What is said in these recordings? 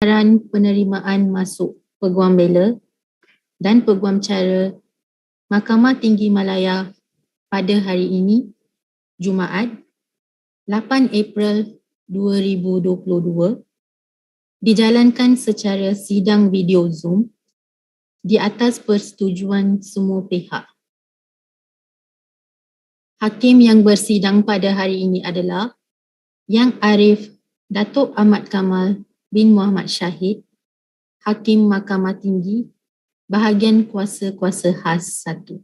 Penerimaan Masuk Peguam Bela dan Peguam Cara Mahkamah Tinggi Malaya pada hari ini, Jumaat, 8 April 2022, dijalankan secara sidang video Zoom di atas persetujuan semua pihak. Hakim yang bersidang pada hari ini adalah Yang Arif Dato Ahmad Kamal bin Muhammad Shahid, Hakim Mahkamah Tinggi, Bahagian Kuasa-Kuasa Khas 1.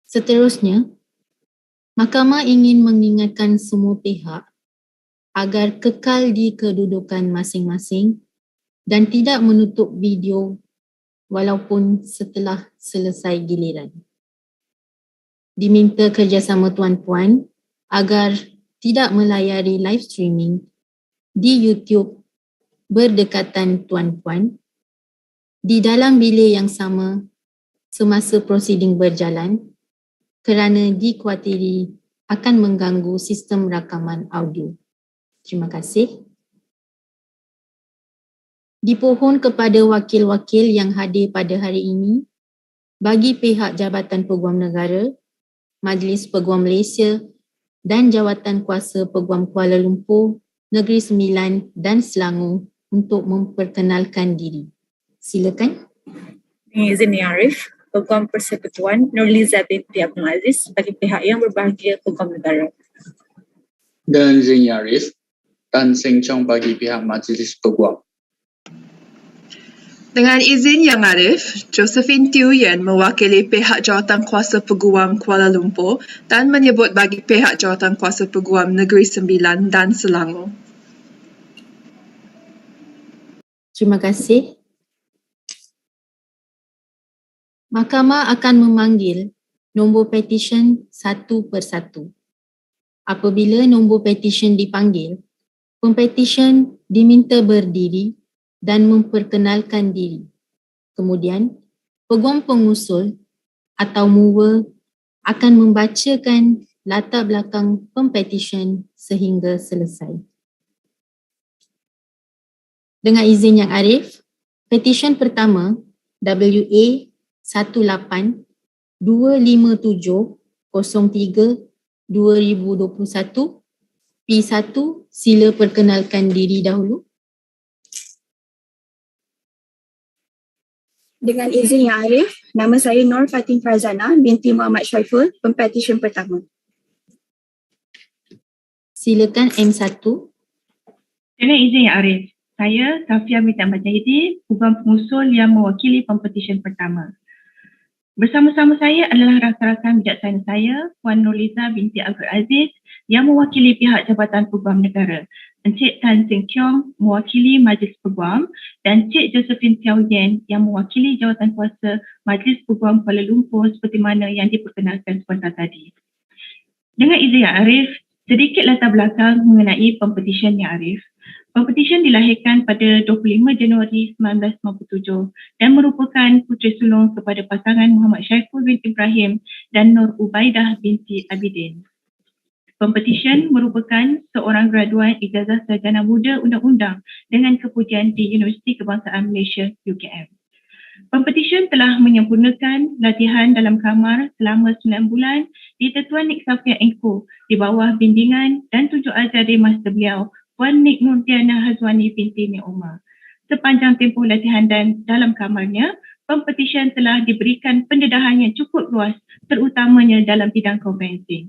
Seterusnya, Mahkamah ingin mengingatkan semua pihak agar kekal di kedudukan masing-masing dan tidak menutup video walaupun setelah selesai giliran. Diminta kerjasama tuan-puan agar tidak melayari live streaming di YouTube berdekatan tuan-puan di dalam bilik yang sama semasa prosiding berjalan kerana dikhawatiri akan mengganggu sistem rakaman audio. Terima kasih. Dipohon kepada wakil-wakil yang hadir pada hari ini bagi pihak Jabatan Peguam Negara, Majlis Peguam Malaysia dan Jawatan Kuasa Peguam Kuala Lumpur, Negeri Sembilan dan Selangor untuk memperkenalkan diri. Silakan. Dengan izin Yang Arif, Peguam Persekutuan Nurliza binti Abdul Aziz bagi pihak yang berbahagia Peguam Negara. Dengan izin Yang Arif, Tan Seng Chong bagi pihak Majlis Peguam. Dengan izin Yang Arif, Josephine Teo Yen mewakili pihak Jawatan Kuasa Peguam Kuala Lumpur dan menyebut bagi pihak Jawatan Kuasa Peguam Negeri Sembilan dan Selangor. Terima kasih. Mahkamah akan memanggil nombor petisyen satu persatu. Apabila nombor petisyen dipanggil, pempetisyen diminta berdiri dan memperkenalkan diri. Kemudian, peguam pengusul atau mover akan membacakan latar belakang pempetisyen sehingga selesai. Dengan izin Yang Arif, petisyen pertama WA 18-257-03-2021 P1, sila perkenalkan diri dahulu. Dengan izin Yang Arif, nama saya Nur Fatin Farzana binti Muhammad Syaiful, pempetisyen pertama. Silakan M1. Dengan izin Yang Arif, saya Safia binti Ahmad Peguam pengusul yang mewakili pempetisyen pertama. Bersama-sama saya adalah rakan-rakan bijaksana saya, Puan Nurliza binti Abdul Aziz yang mewakili pihak Jabatan Peguam Negara, Encik Tan Seng Chong mewakili Majlis Peguam dan Encik Josephine Teo Yen yang mewakili Jawatan Kuasa Majlis Peguam Kuala Lumpur seperti mana yang diperkenalkan sebentar tadi. Dengan izin Yang Arif, sedikit latar belakang mengenai pempetisyen Yang Arif. Pempetisyen dilahirkan pada 25 Januari 1997 dan merupakan puteri sulung kepada pasangan Muhammad Syaiful bin Ibrahim dan Nur Ubaidah binti Abidin. Pempetisyen merupakan seorang graduan ijazah sarjana muda undang-undang dengan kepujian di Universiti Kebangsaan Malaysia UKM. Pempetisyen telah menyempurnakan latihan dalam kamar selama 9 bulan di Tetuan Nik Safia Engko di bawah bimbingan dan tunjuk ajar di master beliau Puan Nik Nurdiana Hazwani binti Nik Omar. Sepanjang tempoh latihan dan dalam kamarnya, pempetisyen telah diberikan pendedahan yang cukup luas terutamanya dalam bidang konverensi.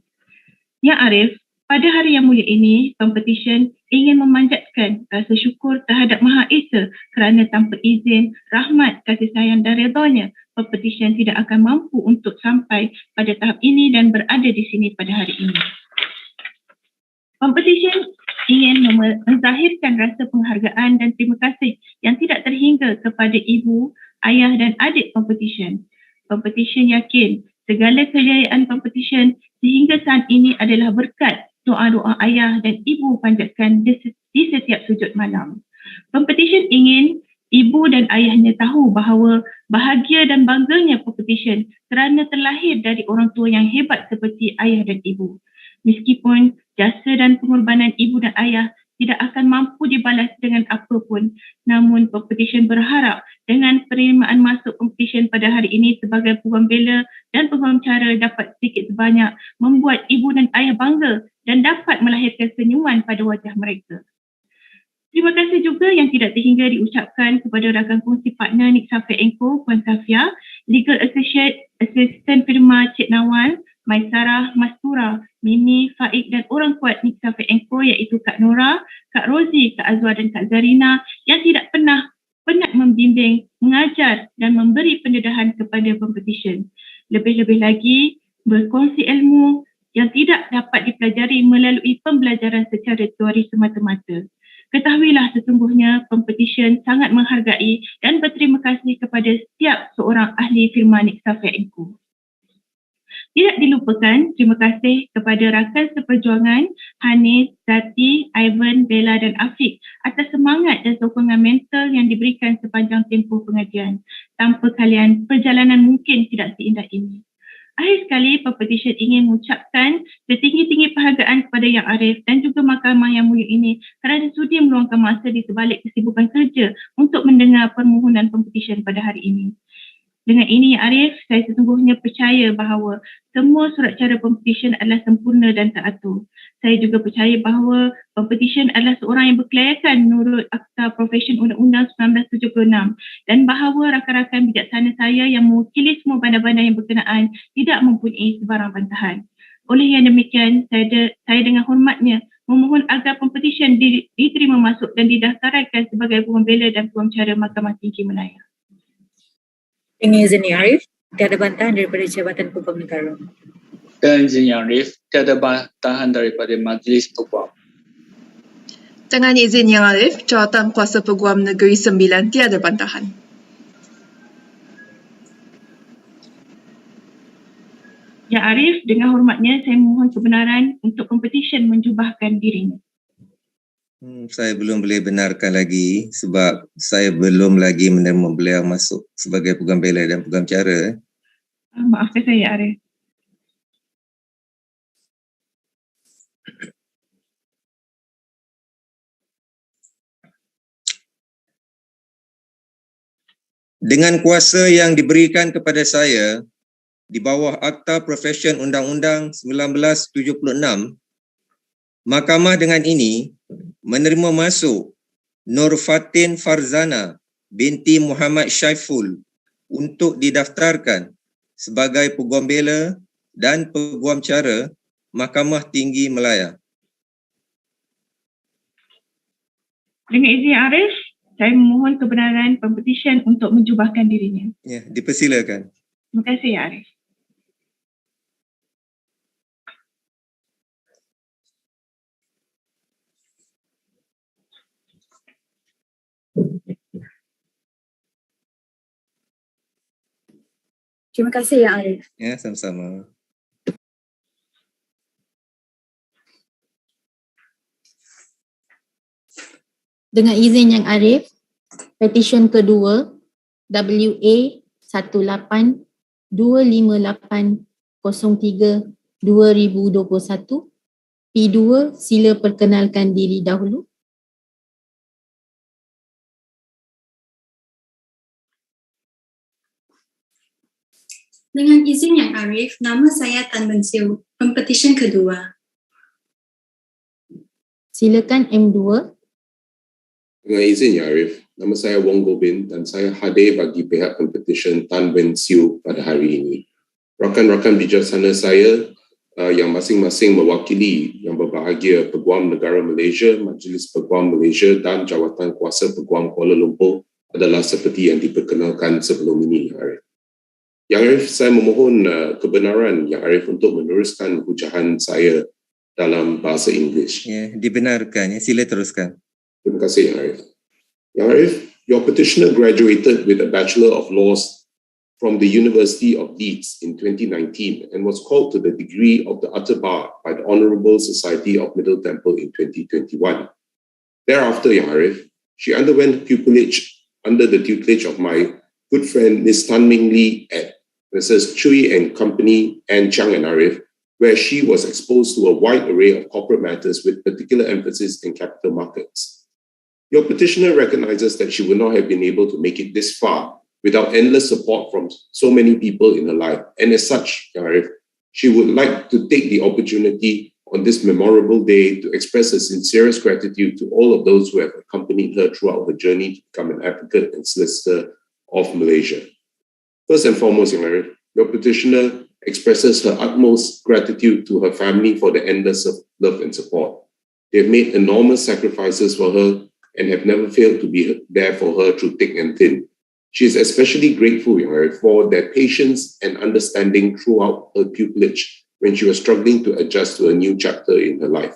Yang Arif, pada hari yang mulia ini, pempetisyen ingin memanjatkan rasa syukur terhadap Maha Esa kerana tanpa izin, rahmat, kasih sayang dan redanya, pempetisyen tidak akan mampu untuk sampai pada tahap ini dan berada di sini pada hari ini. Pempetisyen ingin menzahirkan rasa penghargaan dan terima kasih yang tidak terhingga kepada ibu, ayah dan adik pempetisyen. Pempetisyen yakin segala kejayaan pempetisyen sehingga saat ini adalah berkat doa-doa ayah dan ibu panjatkan di setiap sujud malam. Pempetisyen ingin ibu dan ayahnya tahu bahawa bahagia dan bangganya pempetisyen kerana terlahir dari orang tua yang hebat seperti ayah dan ibu. Meskipun jasa dan pengorbanan ibu dan ayah tidak akan mampu dibalas dengan apa pun. Namun Pempetisyen berharap dengan penerimaan masuk Pempetisyen pada hari ini sebagai Peguam Bela dan Peguam Cara dapat sedikit sebanyak membuat ibu dan ayah bangga dan dapat melahirkan senyuman pada wajah mereka. Terima kasih juga yang tidak terhingga diucapkan kepada rakan kongsi partner Nik Safia Engko, Puan Safia, Legal Assistant Firma Cik Nawal, Maisarah, Mastura, Mimi, Faik dan orang kuat Nik Safia Engko iaitu Kak Nora, Kak Rozi, Kak Azwar dan Kak Zarina yang tidak pernah penat membimbing, mengajar dan memberi pendedahan kepada Pempetisyen. Lebih-lebih lagi, berkongsi ilmu yang tidak dapat dipelajari melalui pembelajaran secara teori semata-mata. Ketahuilah sesungguhnya Pempetisyen sangat menghargai dan berterima kasih kepada setiap seorang ahli firma Nik Safia Engko. Tidak dilupakan terima kasih kepada rakan seperjuangan Hanis, Zati, Ivan, Bela dan Afiq atas semangat dan sokongan mental yang diberikan sepanjang tempoh pengajian. Tanpa kalian, perjalanan mungkin tidak seindah ini. Akhir sekali, Pempetisyen ingin mengucapkan setinggi-tinggi penghargaan kepada Yang Arif dan juga mahkamah yang mulia ini kerana sudi meluangkan masa di sebalik kesibukan kerja untuk mendengar permohonan Pempetisyen pada hari ini. Dengan ini, Yang Arif, saya sesungguhnya percaya bahawa semua surat cara Pempetisyen adalah sempurna dan teratur. Saya juga percaya bahawa Pempetisyen adalah seorang yang berkelayakan menurut Akta Profesyen Undang-Undang 1976 dan bahawa rakan-rakan bijaksana saya yang mewakili semua bandar-bandar yang berkenaan tidak mempunyai sebarang bantahan. Oleh yang demikian, saya dengan hormatnya memohon agar Pempetisyen diterima masuk dan didaftaraikan sebagai Peguam Bela dan Peguam Cara Mahkamah Tinggi Malaya. Dengan izin Yang Arif, tiada bantahan daripada Jabatan Peguam Negara. Dan izin Yang Arif, tiada bantahan daripada Majlis Peguam. Dengan izin Yang Arif, Jawatan Kuasa Peguam Negeri 9 tiada bantahan. Yang Arif, dengan hormatnya saya memohon kebenaran untuk Pempetisyen menjubahkan dirinya. Saya belum boleh benarkan lagi sebab saya belum lagi menerima beliau masuk sebagai Peguam Bela dan Peguam Cara. Maafkan saya, Arif. Dengan kuasa yang diberikan kepada saya di bawah Akta Profesyen Undang-Undang 1976, Mahkamah dengan ini menerima masuk Nur Fatin Farzana binti Muhammad Syaiful untuk didaftarkan sebagai Peguam Bela dan Peguam Cara Mahkamah Tinggi Malaya. Dengan izin Arif, saya memohon kebenaran Pempetisyen untuk menjubahkan dirinya. Ya, dipersilakan. Terima kasih, Ya Arif. Terima kasih Yang Arif. Ya, sama-sama. Dengan izin Yang Arif, petisyen kedua WA 18-25803-2021. P2, sila perkenalkan diri dahulu. Dengan izin Yang Arif, nama saya Tan Ben Siu, Pempetisyen kedua. Silakan M2. Dengan izin Yang Arif, nama saya Wong Gobin dan saya hadir bagi pihak Pempetisyen Tan Ben Siu pada hari ini. Rakan-rakan bijaksana saya yang masing-masing mewakili yang berbahagia Peguam Negara Malaysia, Majlis Peguam Malaysia dan Jawatan Kuasa Peguam Kuala Lumpur adalah seperti yang diperkenalkan sebelum ini, Yang Arif. Yang Arif, saya memohon kebenaran Yang Arif untuk meneruskan hujahan saya dalam bahasa Inggeris. Ya, dibenarkan. Ya, sila teruskan. Terima kasih, Yang Arif. Yang Arif, your petitioner graduated with a Bachelor of Laws from the University of Leeds in 2019 and was called to the degree of the Utter Bar by the Honourable Society of Middle Temple in 2021. Thereafter, Yang Arif, she underwent pupillage under the tutelage of my good friend Ms. Tan Ming Lee at Messrs. Chui and Company and Chang and Arif, where she was exposed to a wide array of corporate matters with particular emphasis in capital markets. Your petitioner recognizes that she would not have been able to make it this far without endless support from so many people in her life. And as such, she would like to take the opportunity on this memorable day to express her sincerest gratitude to all of those who have accompanied her throughout her journey to become an advocate and solicitor of Malaysia. First and foremost, your petitioner expresses her utmost gratitude to her family for the endless love and support. They've made enormous sacrifices for her and have never failed to be there for her through thick and thin. She is especially grateful for their patience and understanding throughout her pupillage when she was struggling to adjust to a new chapter in her life.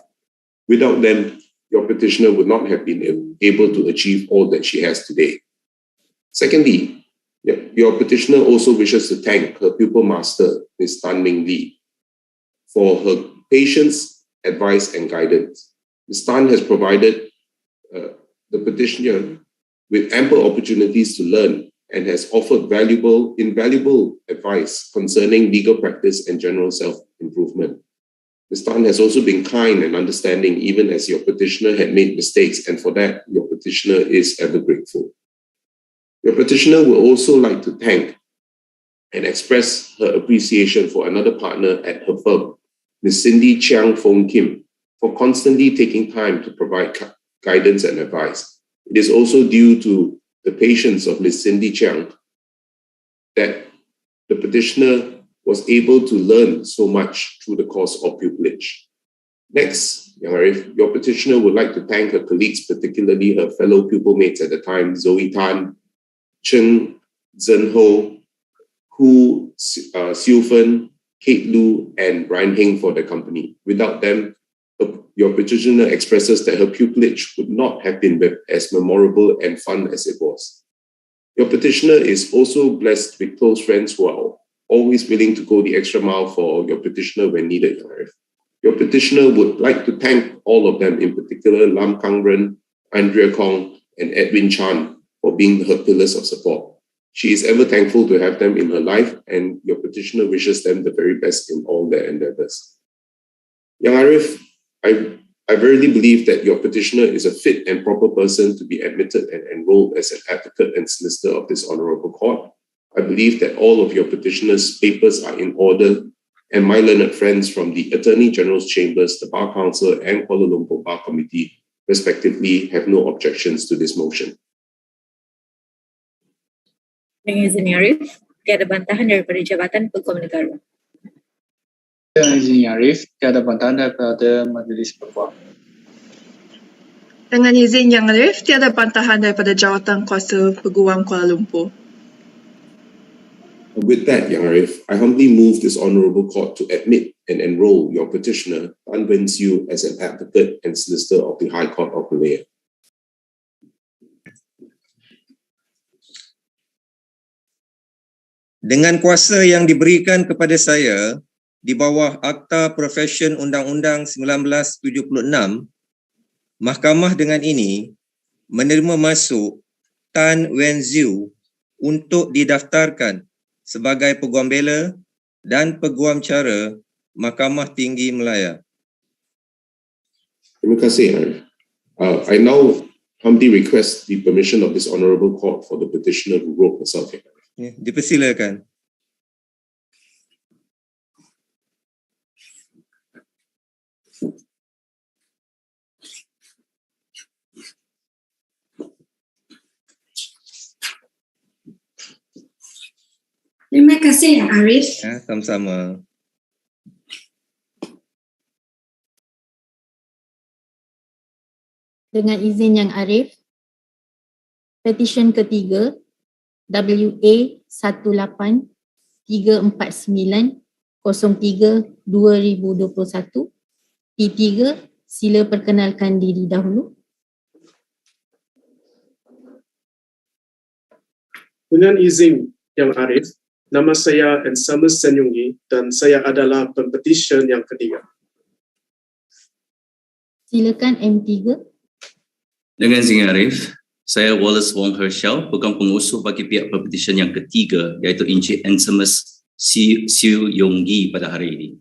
Without them, your petitioner would not have been able to achieve all that she has today. Secondly, your petitioner also wishes to thank her pupil master, Ms. Tan Ming Lee, for her patience, advice, and guidance. Ms. Tan has provided the petitioner with ample opportunities to learn and has offered invaluable advice concerning legal practice and general self-improvement. Ms. Tan has also been kind and understanding even as your petitioner had made mistakes, and for that, your petitioner is ever grateful. Your petitioner would also like to thank and express her appreciation for another partner at her firm, Ms. Cindy Chiang Fong Kim, for constantly taking time to provide guidance and advice. It is also due to the patience of Ms. Cindy Chiang that the petitioner was able to learn so much through the course of pupillage. Next, your petitioner would like to thank her colleagues, particularly her fellow pupil mates at the time, Zoe Tan, Chen Zhenho, Hu Xiufen, Kate Lu, and Ryan Heng for the company. Without them, your petitioner expresses that her pupillage would not have been as memorable and fun as it was. Your petitioner is also blessed with close friends who are always willing to go the extra mile for your petitioner when needed. Your petitioner would like to thank all of them, in particular Lam Kang Ren, Andrea Kong, and Edwin Chan, for being her pillars of support. She is ever thankful to have them in her life, and your petitioner wishes them the very best in all their endeavors. Young Arif, I verily believe that your petitioner is a fit and proper person to be admitted and enrolled as an advocate and solicitor of this honorable court. I believe that all of your petitioner's papers are in order, and my learned friends from the Attorney General's Chambers, the Bar Council, and Kuala Lumpur Bar Committee, respectively, have no objections to this motion. Dengan izin Arif, tiada bantahan daripada Jabatan Peguam Negara. Dengan izin Arif, tiada bantahan daripada Majlis Peguam. Dengan izin Yang Arif, tiada bantahan daripada Jawatan Kuasa Peguam Kuala Lumpur. With that, Yang Arif, I humbly move this honourable court to admit and enrol your petitioner, Tan Wen Siu, as an advocate and solicitor of the High Court of Malaya. Dengan kuasa yang diberikan kepada saya di bawah Akta Profession Undang-Undang 1976, Mahkamah dengan ini menerima masuk Tan Wen Siu untuk didaftarkan sebagai Peguam Bela dan Peguam Cara Mahkamah Tinggi Malaya. Terima kasih. I now humbly request the permission of this honourable court for the petitioner who wrote herself here. Ya, dipersilakan. Terima kasih Yang Arif. Ya, sama-sama. Dengan izin Yang Arif, petisyen ketiga WA 18349/03/2021 P3, sila perkenalkan diri dahulu. Dengan izin Yang Arif, nama saya Ensama Senyungi dan saya adalah pempetisyen yang ketiga. Silakan M3. Dengan izin Arif, saya Wallace Wong Herschel, peguam pengusuh bagi pihak pempetisyen yang ketiga, iaitu Encik Ensemas Siu Yonggi pada hari ini.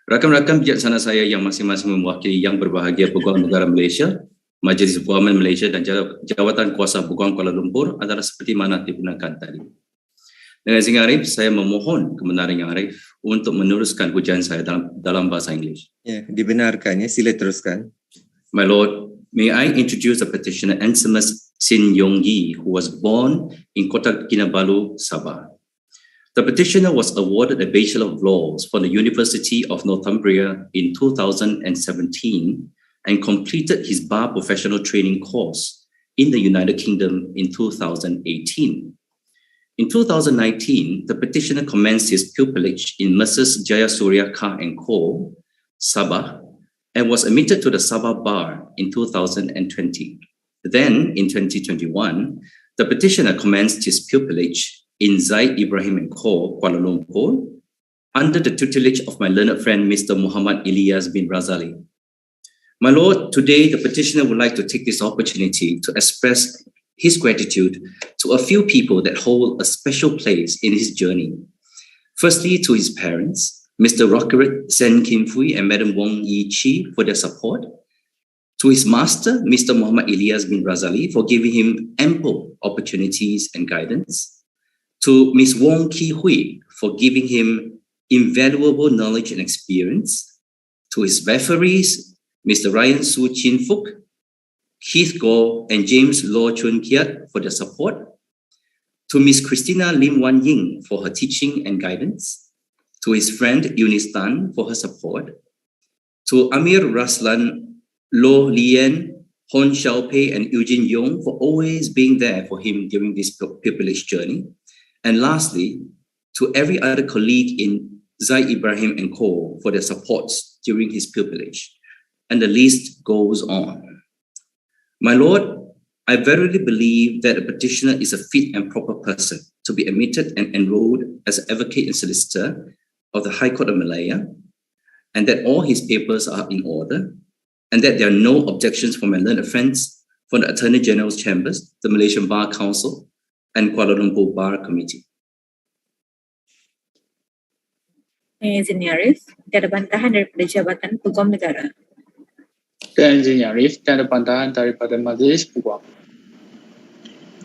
Rakan-rakan bijaksana saya yang masing-masing mewakili yang berbahagia Peguam Negara Malaysia, Majlis Peguaman Malaysia dan Jawatan Kuasa Peguam Kuala Lumpur adalah seperti mana digunakan tadi. Dengan izin Arif, saya memohon kebenaran Yang Arif untuk meneruskan hujaan saya dalam bahasa Inggeris. Ya, dibenarkan ya, sila teruskan. My Lord, may I introduce the petitioner Ansemus Sin Yong Yi, who was born in Kota Kinabalu, Sabah. The petitioner was awarded a Bachelor of Laws from the University of Northumbria in 2017 and completed his bar professional training course in the United Kingdom in 2018. In 2019, the petitioner commenced his pupillage in Mrs. Jayasuriya Kar & Co., Sabah, and was admitted to the Sabah Bar in 2020. Then, in 2021, the petitioner commenced his pupillage in Zaid Ibrahim & Co., Kuala Lumpur, under the tutelage of my learned friend, Mr. Muhammad Ilyas bin Razali. My Lord, today the petitioner would like to take this opportunity to express his gratitude to a few people that hold a special place in his journey. Firstly, to his parents, Mr. Rockeret Sen Kim Fui and Madam Wong Yi Chi for their support. To his master, Mr. Muhammad Ilyas bin Razali, for giving him ample opportunities and guidance. To Ms. Wong Ki Hui for giving him invaluable knowledge and experience. To his referees, Mr. Ryan Su Chin Fook, Keith Goh and James Law Chun Kiat for their support. To Ms. Christina Lim Wan Ying for her teaching and guidance. To his friend Eunice Tan for her support. To Amir Raslan, Lo Lien, Hon Xiaopei and Eugene Yong for always being there for him during this pupillage journey. And lastly, to every other colleague in Zaid Ibrahim & Co. for their supports during his pupillage. And the list goes on. My Lord, I verily believe that a petitioner is a fit and proper person to be admitted and enrolled as an advocate and solicitor of the High Court of Malaya, and that all his papers are in order, and that there are no objections from my learned friends from the Attorney General's Chambers, the Malaysian Bar Council, and Kuala Lumpur Bar Committee. Izin Arif, tiada bantahan daripada Jabatan Peguam Negara. Dan izin Yang Arif, tiada bantahan daripada Majlis Peguam.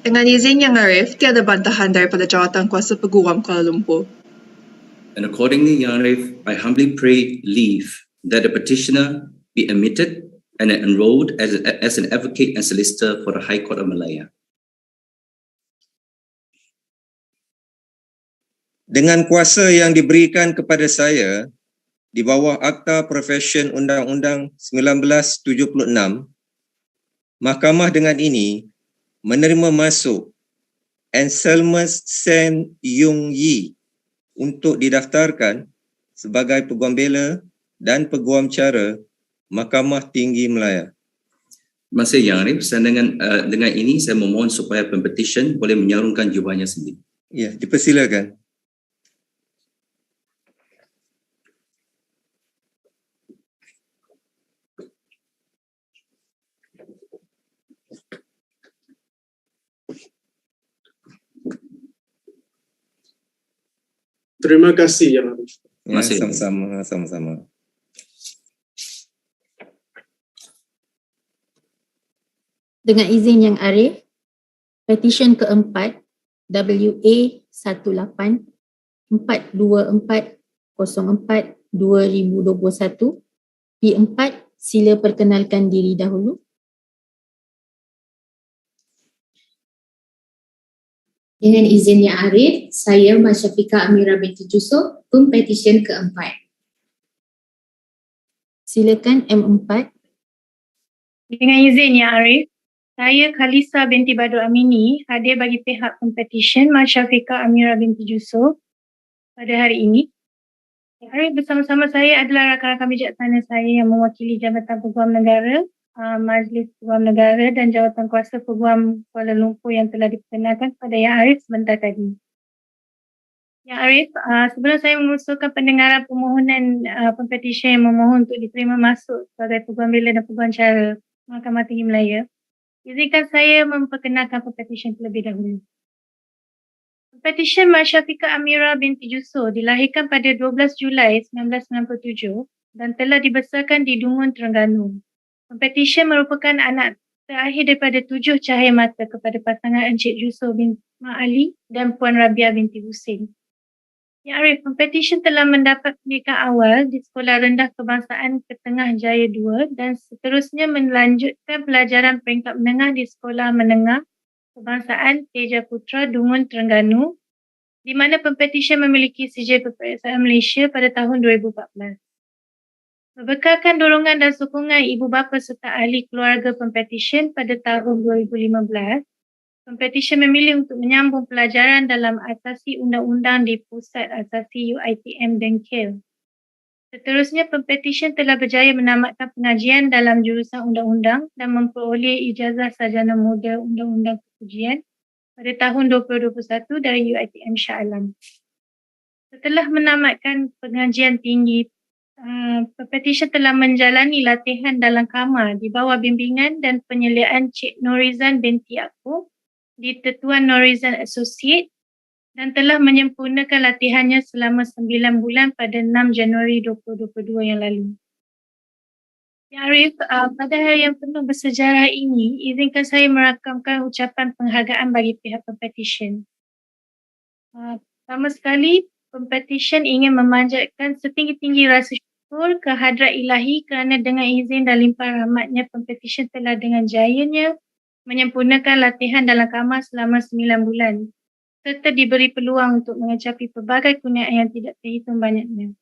Dengan izin Yang Arif, tiada bantahan daripada Jawatan Kuasa Peguam Kuala Lumpur. And accordingly, Yang Arif, I humbly pray leave that the petitioner be admitted and enrolled as an advocate and solicitor for the High Court of Malaya. Dengan kuasa yang diberikan kepada saya di bawah Akta Profesyen Undang-Undang 1976, Mahkamah dengan ini menerima masuk Anselmus Sen Yung Yi untuk didaftarkan sebagai Peguam Bela dan Peguam Cara Mahkamah Tinggi Malaya. Terima kasih Yang Arif. Dengan ini saya memohon supaya Pempetisyen boleh menyarungkan jawabannya sendiri. Ya, dipersilakan. Terima kasih Yang Arif. Ya, sama-sama. Dengan izin Yang Arif, petisyen keempat WA18-424-2021 P4, sila perkenalkan diri dahulu. Dengan izin Yang Arif, saya Masyafika Amira binti Jusuf, Pempetisyen keempat. Silakan M4. Dengan izin Yang Arif, saya Khalisa binti Badul Amini, hadir bagi pihak Pempetisyen Masyafika Amira binti Jusuf pada hari ini. Yang Arif, bersama-sama saya adalah rakan-rakan bijaksana saya yang mewakili Jabatan Peguam Negara, Majlis Peguam Negara dan Jawatan Kuasa Peguam Kuala Lumpur yang telah diperkenalkan kepada Yang Arif sebentar tadi. Yang Arif, sebelum saya mengusulkan pendengaran permohonan Pempetisyen yang memohon untuk diterima masuk sebagai Peguam Bela dan Peguam Cara Mahkamah Tinggi Malaya, izinkan saya memperkenalkan Pempetisyen terlebih dahulu. Pempetisyen Mak Syafiqah Amira binti Juso dilahirkan pada 12 Julai 1997 dan telah dibesarkan di Dungun, Terengganu. Pempetisyen merupakan anak terakhir daripada 7 cahaya mata kepada pasangan Encik Juso bin Mak Ali dan Puan Rabia binti Husin. Ya Arif, Pempetisyen telah mendapat pendidikan awal di Sekolah Rendah Kebangsaan Ketengah Jaya 2 dan seterusnya melanjutkan pelajaran peringkat menengah di Sekolah Menengah Kebangsaan Teja Putra Dungun, Terengganu, di mana Pempetisyen memiliki sijil peperiksaan Malaysia pada tahun 2014. Berbekalkan dorongan dan sokongan ibu bapa serta ahli keluarga Pempetisyen pada tahun 2015, Pempetisyen memilih untuk menyambung pelajaran dalam asasi undang-undang di Pusat Asasi UiTM Dengkil. Seterusnya, Pempetisyen telah berjaya menamatkan pengajian dalam jurusan undang-undang dan memperoleh ijazah sarjana muda undang-undang kepujian pada tahun 2021 dari UiTM Shah Alam. Setelah menamatkan pengajian tinggi, Pempetisyen telah menjalani latihan dalam kamar di bawah bimbingan dan penyeliaan Cik Norizan binti Yaakob di Tetuan Norizan Associate dan telah menyempurnakan latihannya selama 9 bulan pada 6 Januari 2022 yang lalu. Ya Arif, pada hari yang penuh bersejarah ini, izinkan saya merakamkan ucapan penghargaan bagi pihak Pempetisyen. Pertama sekali, Pempetisyen ingin memanjatkan setinggi-tinggi rasa syukur ke hadrat ilahi kerana dengan izin dan limpah rahmatnya, Pempetisyen telah dengan jayanya menyempurnakan latihan dalam kamar selama 9 bulan serta diberi peluang untuk mengecapi pelbagai kurniaan yang tidak terhitung banyaknya.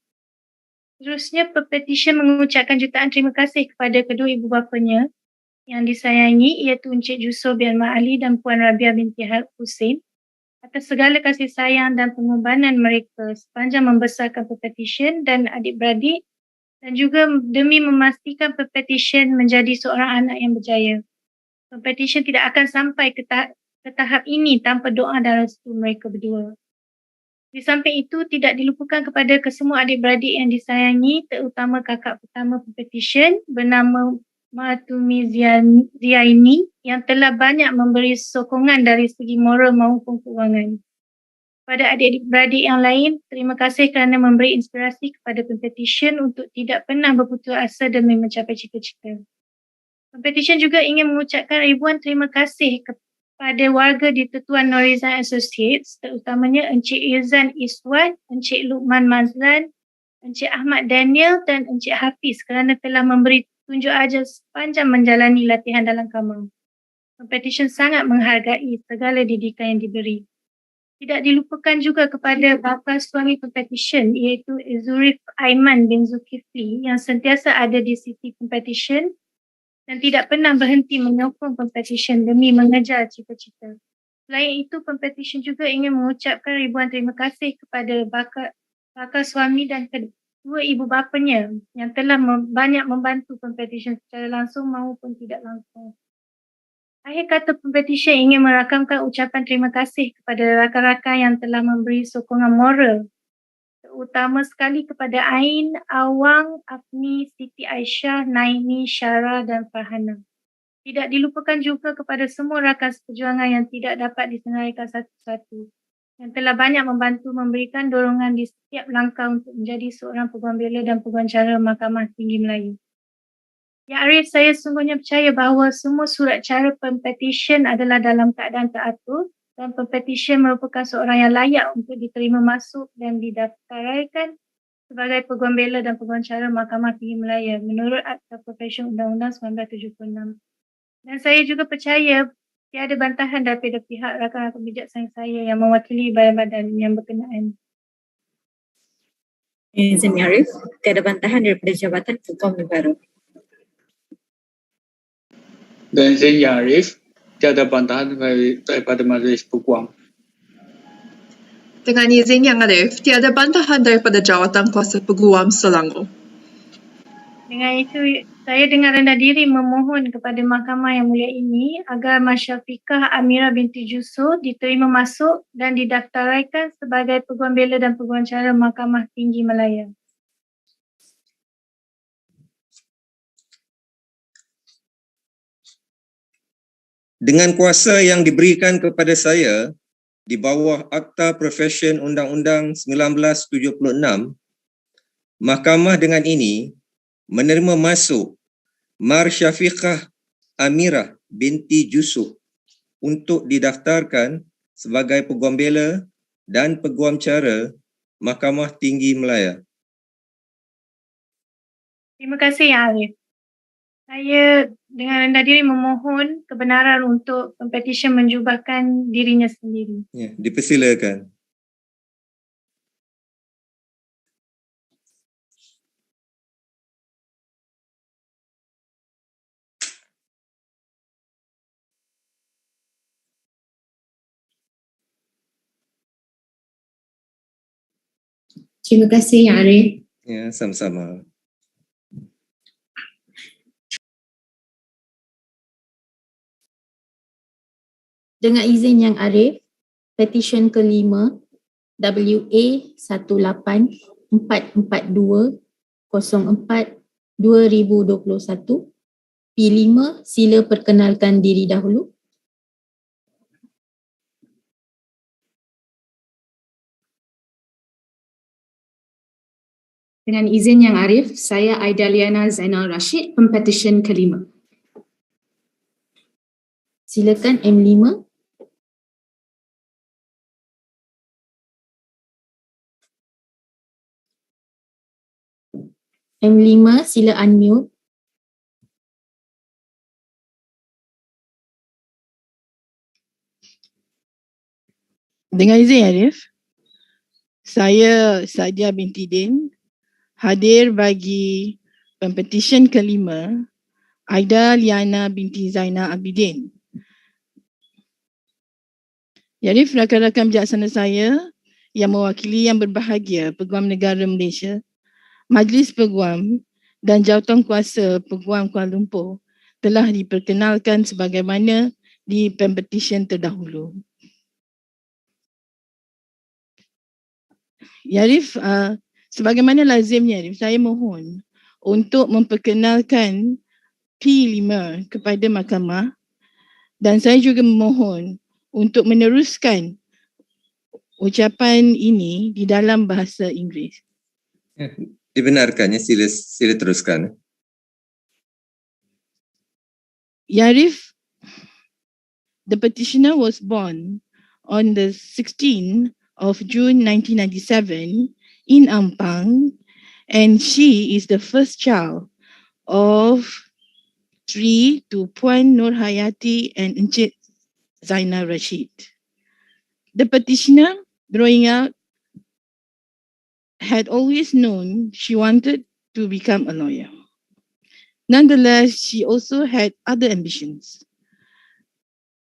Seterusnya, Pempetisyen mengucapkan jutaan terima kasih kepada kedua ibu bapanya yang disayangi iaitu Encik Juso bin Mak Ali dan Puan Rabia binti Husin atas segala kasih sayang dan pengorbanan mereka sepanjang membesarkan Pempetisyen dan adik-beradik dan juga demi memastikan Pempetisyen menjadi seorang anak yang berjaya. Pempetisyen tidak akan sampai ke tahap ini tanpa doa dan restu mereka berdua. Di samping itu, tidak dilupakan kepada kesemua adik-beradik yang disayangi, terutama kakak pertama Pempetisyen bernama Matumi Ziaini yang telah banyak memberi sokongan dari segi moral maupun keuangan. Pada adik-beradik yang lain, terima kasih kerana memberi inspirasi kepada Pempetisyen untuk tidak pernah berputus asa demi mencapai cita-cita. Pempetisyen juga ingin mengucapkan ribuan terima kasih kepada warga di Tetuan Norizan Associates, terutamanya Encik Irzan Iswat, Encik Luqman Mazlan, Encik Ahmad Daniel dan Encik Hafiz kerana telah memberi tunjuk ajar sepanjang menjalani latihan dalam kamar. Pempetisyen sangat menghargai segala didikan yang diberi. Tidak dilupakan juga kepada bapa suami Pempetisyen iaitu Zurif Aiman bin Zulkifli yang sentiasa ada di sisi Pempetisyen dan tidak pernah berhenti menyokong Pempetisyen demi mengejar cita-cita. Selain itu, Pempetisyen juga ingin mengucapkan ribuan terima kasih kepada bakal suami dan kedua ibu bapanya yang telah banyak membantu Pempetisyen secara langsung maupun tidak langsung. Akhir kata, Pempetisyen ingin merakamkan ucapan terima kasih kepada rakan-rakan yang telah memberi sokongan moral, terutama sekali kepada Ain, Awang, Afni, Siti Aisyah, Naimi, Cara dan Farhana. Tidak dilupakan juga kepada semua rakan seperjuangan yang tidak dapat disenaraikan satu-satu, yang telah banyak membantu memberikan dorongan di setiap langkah untuk menjadi seorang Peguam Bela dan Peguam Cara Mahkamah Tinggi Melayu. Ya Arif, saya sungguhnya percaya bahawa semua surat cara Pempetisyen adalah dalam keadaan teratur dan Pempetisyen merupakan seorang yang layak untuk diterima masuk dan didaftaraikan sebagai Peguam Bela dan Peguam Cara Mahkamah Tinggi Malaya menurut Akta Profesion Undang-Undang 1976. Dan saya juga percaya tiada bantahan daripada pihak rakan-rakan bijaksana saya yang mewakili badan-badan yang berkenaan. Izin Arif, tiada bantahan daripada Jabatan Peguam Negara. Dan izin Arif, tiada bantahan daripada Majlis Peguam. Dengan izin Yang Arif, tiada bantahan daripada Jawatan Kuasa Peguam Selangor. Dengan itu, saya dengan rendah diri memohon kepada Mahkamah yang mulia ini agar Mak Syafiqah Amira binti Juso diterima masuk dan didaftaraikan sebagai Peguam Bela dan Peguam Cara Mahkamah Tinggi Malaya. Dengan kuasa yang diberikan kepada saya, di bawah Akta Profesyen Undang-Undang 1976, Mahkamah dengan ini menerima masuk Mar Syafiqah Amirah binti Jusuf untuk didaftarkan sebagai Peguam Bela dan Peguam Cara Mahkamah Tinggi Malaya. Terima kasih Yang Arif. Saya dengan rendah diri memohon kebenaran untuk Pempetisyen menjubahkan dirinya sendiri. Ya, dipersilakan. Terima kasih Yang Arif. Ya, sama-sama. Dengan izin Yang Arif, petisyen kelima WA1844204-2021 P5, sila perkenalkan diri dahulu. Dengan izin Yang Arif, saya Aidaliana Zainal Rashid, Pempetisyen kelima. Silakan M5. M5, sila unmute. Dengan izin Arif, saya Sadia binti Din, hadir bagi Pempetisyen kelima Aida Liana binti Zainal Abidin. Arif, rakan-rakan bijaksana saya yang mewakili yang berbahagia Peguam Negara Malaysia, Majlis Peguam dan Jawatan-Kuasa Peguam Kuala Lumpur telah diperkenalkan sebagaimana di Pempetisyen terdahulu. Arif, sebagaimana lazimnya Arif, saya mohon untuk memperkenalkan P5 kepada mahkamah dan saya juga memohon untuk meneruskan ucapan ini di dalam bahasa Inggeris. Dibenarkan ya, sila teruskan. Arif, the petitioner was born on the 16th of June 1997 in Ampang, and she is the first child of Sri to Puan Nur Hayati and Encik Zainal Rashid. The petitioner, growing up, had always known she wanted to become a lawyer. Nonetheless, she also had other ambitions,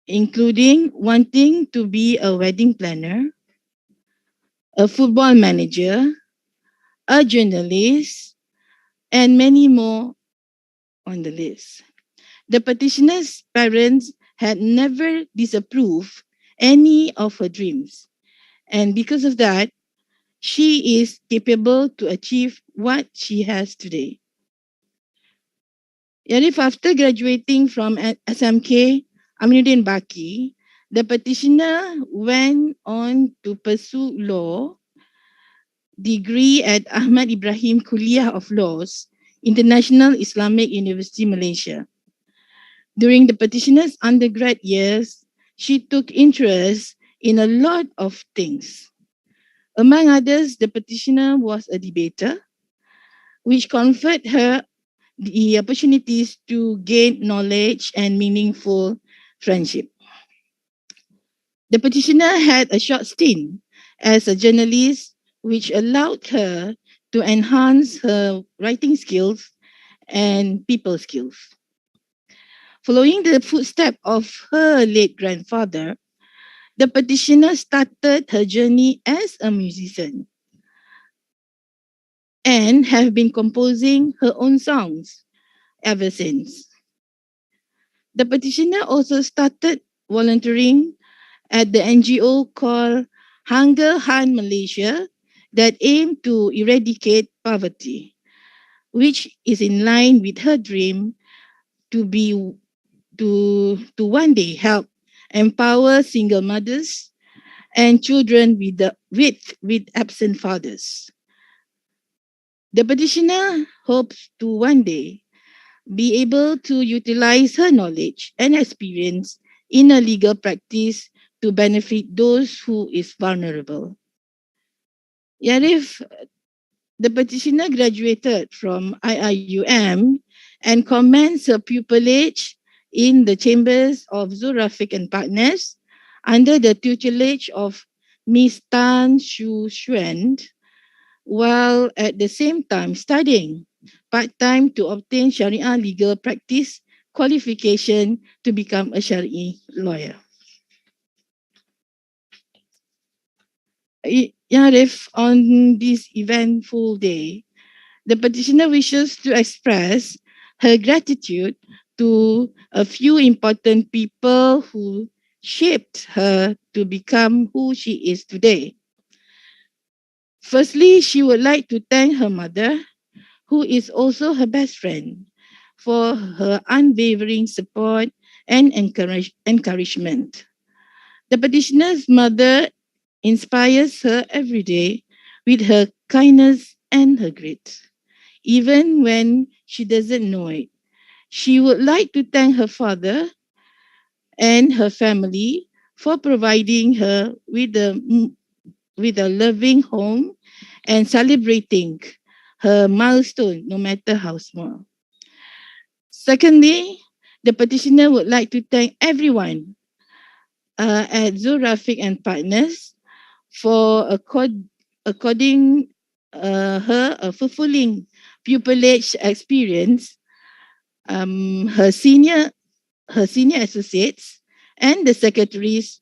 including wanting to be a wedding planner, a football manager, a journalist, and many more on the list. The petitioner's parents had never disapproved any of her dreams, and because of that, she is capable to achieve what she has today. Arif, after graduating from SMK Aminuddin Baki, the petitioner went on to pursue law degree at Ahmad Ibrahim Kuliah of Laws, International Islamic University, Malaysia. During the petitioner's undergrad years, she took interest in a lot of things. Among others, the petitioner was a debater, which conferred her the opportunities to gain knowledge and meaningful friendship. The petitioner had a short stint as a journalist, which allowed her to enhance her writing skills and people skills. Following the footsteps of her late grandfather, the petitioner started her journey as a musician and have been composing her own songs ever since. The petitioner also started volunteering at the NGO called Hunger Hunt Malaysia that aimed to eradicate poverty, which is in line with her dream to one day help empower single mothers, and children with absent fathers. The petitioner hopes to one day be able to utilize her knowledge and experience in a legal practice to benefit those who is vulnerable. Yarif, the petitioner graduated from IIUM and commenced her pupillage in the chambers of Zurafiq and Partners under the tutelage of Miss Tan Shu Xuan, while at the same time studying part-time to obtain Sharia legal practice qualification to become a Sharia lawyer. Yarif, on this eventful day, the petitioner wishes to express her gratitude to a few important people who shaped her to become who she is today. Firstly, she would like to thank her mother, who is also her best friend, for her unwavering support and encouragement. The petitioner's mother inspires her every day with her kindness and her grit, even when she doesn't know it. She would like to thank her father and her family for providing her with a loving home and celebrating her milestone, no matter how small. Secondly, the petitioner would like to thank everyone at Zurafiq and Partners for according her a fulfilling pupillage experience, her senior associates and the secretaries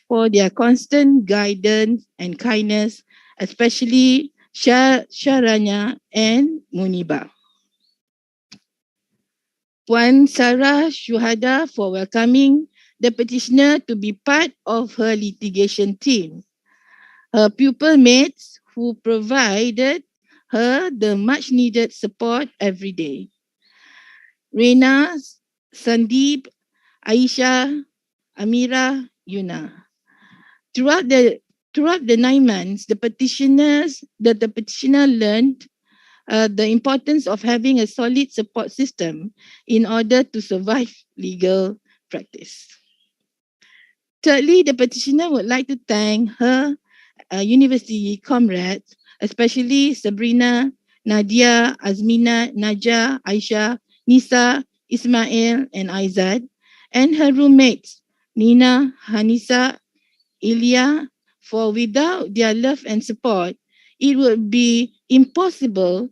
for their constant guidance and kindness, especially Sharanya and Muniba. Puan Sarah Syuhada for welcoming the petitioner to be part of her litigation team. Her pupil mates who provided her the much needed support every day. Reina, Sandeep, Aisha, Amira, Yuna. Throughout the 9 months, the petitioner learned the importance of having a solid support system in order to survive legal practice. Thirdly, the petitioner would like to thank her university comrades, especially Sabrina, Nadia, Azmina, Najah, Aisha, Nisa, Ismail, and Aizad, and her roommates, Nina, Hanisa, Ilya, for without their love and support, it would be impossible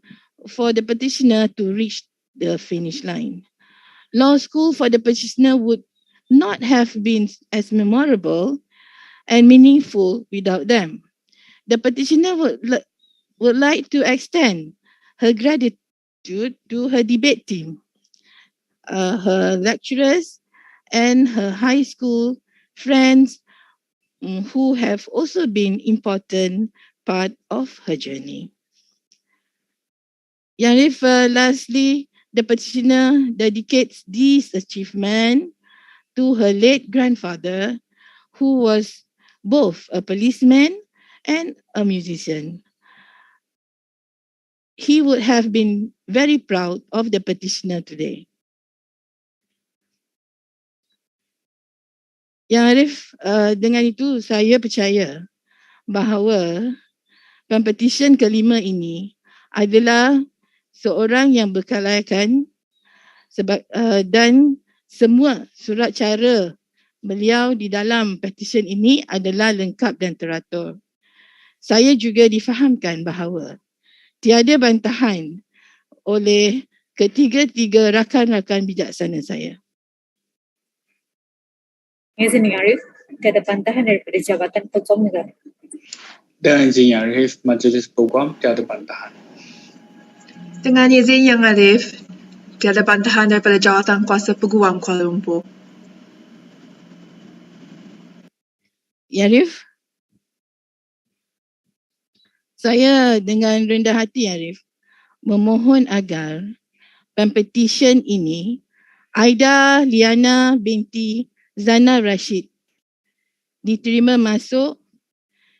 for the petitioner to reach the finish line. Law school for the petitioner would not have been as memorable and meaningful without them. The petitioner would like to extend her gratitude to her debate team, her lecturers, and her high school friends who have also been important part of her journey. Yarif, lastly, the petitioner dedicates this achievement to her late grandfather, who was both a policeman and a musician. He would have been very proud of the petitioner today. Yang Arif, dengan itu saya percaya bahawa Pempetisyen kelima ini adalah seorang yang berkelayakan dan semua surat cara beliau di dalam petisyen ini adalah lengkap dan teratur. Saya juga difahamkan bahawa tiada bantahan oleh ketiga-tiga rakan-rakan bijaksana saya. Izin Yang Arif, tiada bantahan daripada Jabatan Peguam Negara. Dan izin Yang Arif, Majlis Peguam tiada bantahan. Dengan izin Yang Arif, tiada bantahan daripada Jawatan Kuasa Peguam Kuala Lumpur. Ya Arif, saya dengan rendah hati Arif memohon agar Pempetisyen ini Aida Liana binti Zana Rashid diterima masuk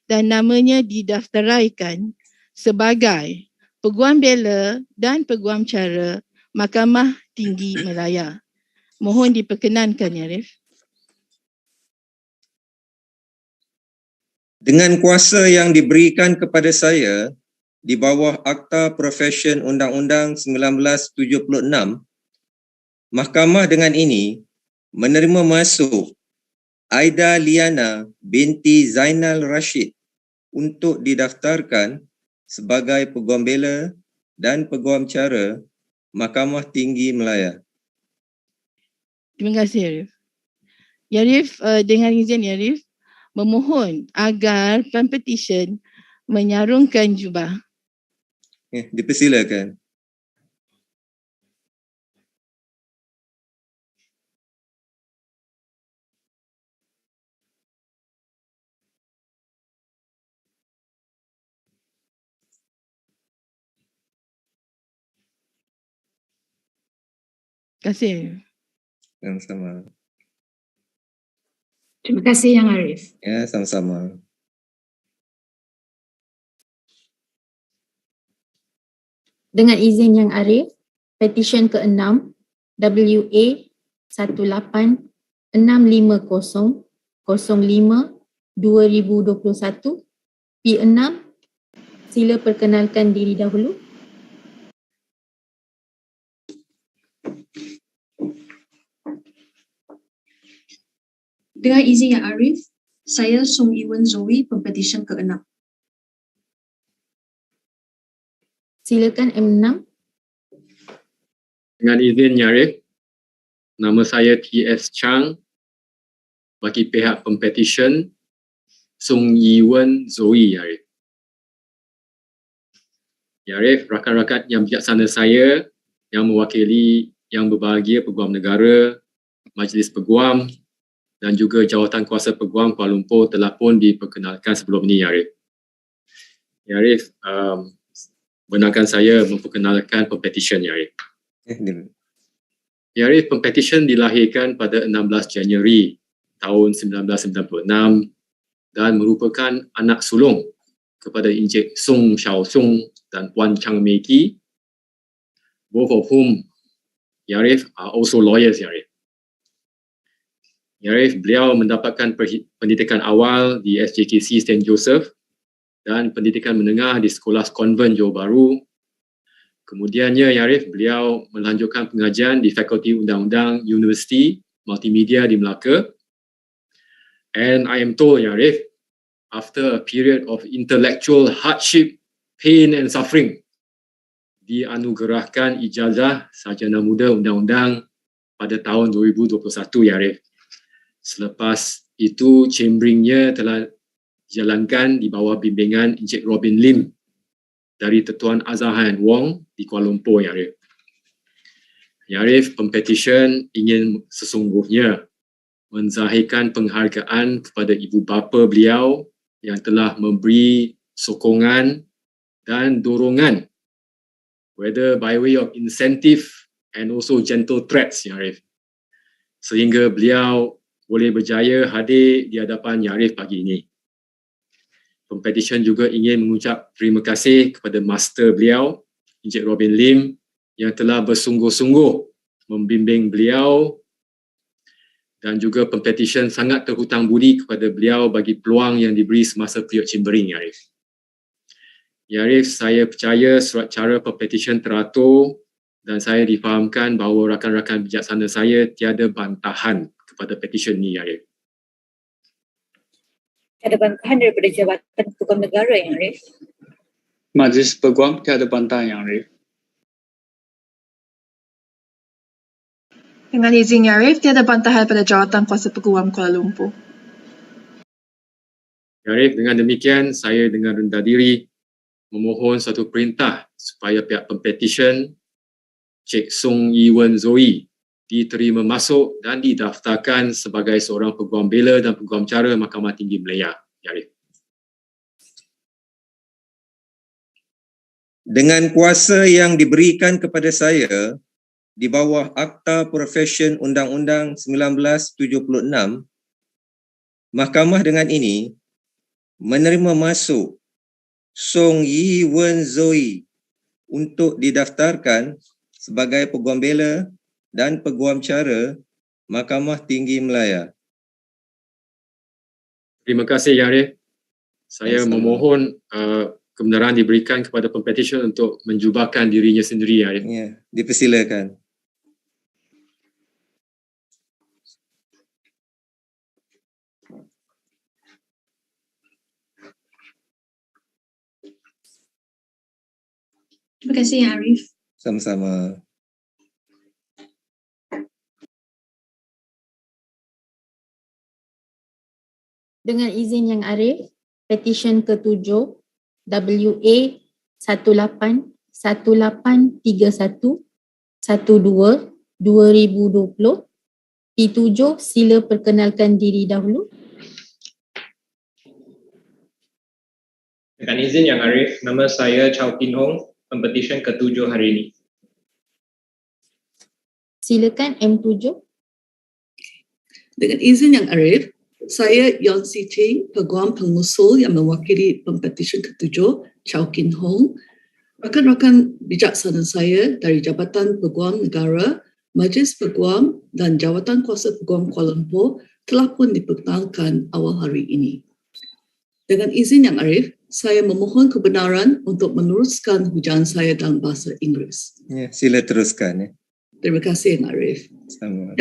dan namanya didaftaraikan sebagai Peguam Bela dan Peguam Cara Mahkamah Tinggi Malaya. Mohon diperkenankan, Ya Arif. Dengan kuasa yang diberikan kepada saya di bawah Akta Profesyen Undang-Undang 1976, Mahkamah dengan ini menerima masuk Aida Liana binti Zainal Rashid untuk didaftarkan sebagai Peguam Bela dan Peguam Cara Mahkamah Tinggi Malaya. Terima kasih, Arif. Ya Arif, dengan izin Ya Arif, memohon agar Pempetisyen menyarungkan jubah. Dipersilakan. Terima kasih. Sama-sama. Terima kasih Yang Arif. Ya, sama-sama. Dengan izin Yang Arif, petisyen ke-6 WA 18-650-05-2021 P6, sila perkenalkan diri dahulu. Dengan izin Yang Arif, saya Sung Iwan Zoe, Pempetisyen ke-6. Silakan M6. Dengan izin Yang Arif, nama saya T.S. Chang, bagi pihak Pempetisyen Sung Iwan Zoe, Ya Arif. Ya Arif, rakan-rakan yang bijaksana saya yang mewakili yang berbahagia Peguam Negara, Majlis Peguam dan juga Jawatan Kuasa Peguam Kuala Lumpur telah pun diperkenalkan sebelum ini, Ya Arif. Ya Arif, benarkan saya memperkenalkan Pempetisyen, Ya Arif. Ya Arif, Pempetisyen dilahirkan pada 16 Januari tahun 1996 dan merupakan anak sulung kepada Encik Sung Xiao Sung dan Puan Chang Mei Ki, both of whom, Ya Arif, are also lawyers, Ya Arif. Ya Arif, beliau mendapatkan pendidikan awal di SJKC St. Joseph dan pendidikan menengah di Sekolah Konvent Johor Bahru. Kemudiannya, Ya Arif, beliau melanjutkan pengajian di Fakulti Undang-Undang Universiti Multimedia di Melaka. And I am told, Ya Arif, after a period of intellectual hardship, pain and suffering, dianugerahkan ijazah sarjana muda undang-undang pada tahun 2021, Ya Arif. Selepas itu, chamberingnya telah dijalankan di bawah bimbingan Encik Robin Lim dari Tetuan Azahan Wong di Kuala Lumpur, Ya Arif. Ya Arif, Pempetisyen ingin sesungguhnya menzahirkan penghargaan kepada ibu bapa beliau yang telah memberi sokongan dan dorongan, whether by way of incentive and also gentle threats, Ya Arif, sehingga beliau boleh berjaya hadir di hadapan Ya Arif pagi ini. Pempetisyen juga ingin mengucap terima kasih kepada master beliau, Encik Robin Lim, yang telah bersungguh-sungguh membimbing beliau, dan juga Pempetisyen sangat terhutang budi kepada beliau bagi peluang yang diberi semasa period chambering, Ya Arif. Ya Arif, saya percaya surat cara Pempetisyen teratur dan saya difahamkan bahawa rakan-rakan bijaksana saya tiada bantahan kepada petisyen ini, Ya Arif. Ada bantahan daripada Jabatan Peguam Negara, Ya Arif. Majlis Peguam tiada bantahan, Yang Arif. Dengan izin Yang Arif, tiada bantahan pada Jawatan Kuasa Peguam Kuala Lumpur. Ya Arif, dengan demikian saya dengan rendah diri memohon satu perintah supaya pihak Pempetisyen Cik Sung Iwan Zoe diterima masuk dan didaftarkan sebagai seorang Peguam Bela dan Peguam Cara Mahkamah Tinggi Malaya, Ya Arif. Dengan kuasa yang diberikan kepada saya di bawah Akta Profesyen Undang-Undang 1976, Mahkamah dengan ini menerima masuk Song Yi Wen Zoe untuk didaftarkan sebagai Peguam Bela dan Peguam Cara Mahkamah Tinggi Malaya. Terima kasih Ya Arif. Saya memohon kebenaran diberikan kepada Pempetisyen untuk menjubahkan dirinya sendiri Ya Arif. Ya, dipersilakan. Terima kasih Ya Arif. Sama-sama. Dengan izin Yang Arif, petisyen ke-7 WA 181831 12 2020. P7, sila perkenalkan diri dahulu. Dengan izin Yang Arif, nama saya Chow Kin Hong, Pempetisyen ke-7 hari ini. Silakan M7. Dengan izin Yang Arif, saya Yon Si Ting, Peguam Pengusul yang mewakili Pempetisyen ke-7, Chow Kin Hong. Rakan-rakan bijaksana saya dari Jabatan Peguam Negara, Majlis Peguam dan Jawatan Kuasa Peguam Kuala Lumpur telah pun diperkenalkan awal hari ini. Dengan izin Yang Arif, saya memohon kebenaran untuk meneruskan hujaan saya dalam bahasa Inggeris. Ya, sila teruskan. Ya. Terima kasih Yang Arif. Sama.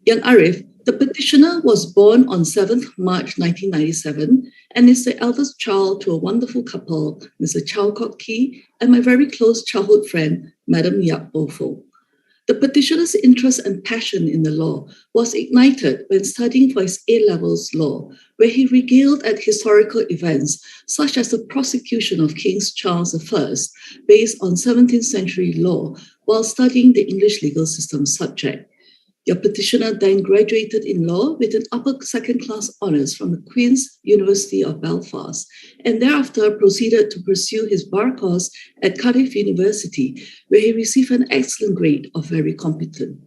Yang Arif, the petitioner was born on 7th March 1997 and is the eldest child to a wonderful couple, Mr. Chow Kok Ki and my very close childhood friend, Madam Yap Bofo. The petitioner's interest and passion in the law was ignited when studying for his A-levels law, where he regaled at historical events such as the prosecution of King Charles I based on 17th century law while studying the English legal system subject. Your petitioner then graduated in law with an upper second-class honours from the Queen's University of Belfast and thereafter proceeded to pursue his bar course at Cardiff University, where he received an excellent grade of very competent.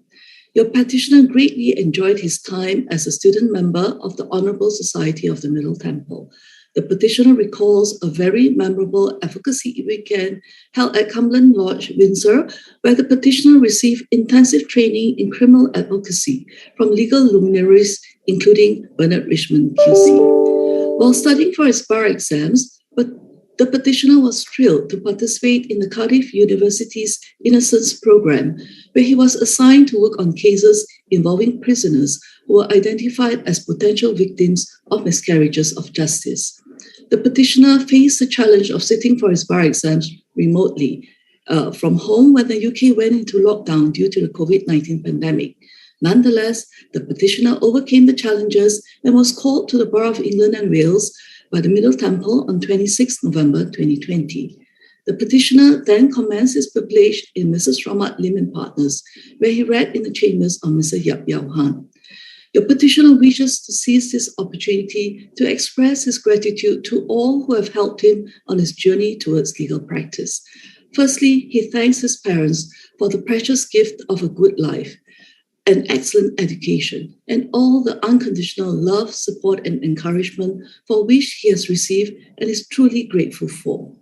Your petitioner greatly enjoyed his time as a student member of the Honourable Society of the Middle Temple. The petitioner recalls a very memorable advocacy weekend held at Cumberland Lodge, Windsor, where the petitioner received intensive training in criminal advocacy from legal luminaries, including Bernard Richmond QC. While studying for his bar exams, the petitioner was thrilled to participate in the Cardiff University's Innocence Program, where he was assigned to work on cases involving prisoners who were identified as potential victims of miscarriages of justice. The petitioner faced the challenge of sitting for his bar exams remotely from home when the UK went into lockdown due to the COVID-19 pandemic. Nonetheless, the petitioner overcame the challenges and was called to the Bar of England and Wales by the Middle Temple on 26 November 2020. The petitioner then commenced his pupillage in Mrs. Rahmat Lim and Partners, where he read in the chambers of Mr. Yap Yau Han. Your petitioner wishes to seize this opportunity to express his gratitude to all who have helped him on his journey towards legal practice. Firstly, he thanks his parents for the precious gift of a good life, an excellent education, and all the unconditional love, support, and encouragement for which he has received and is truly grateful for.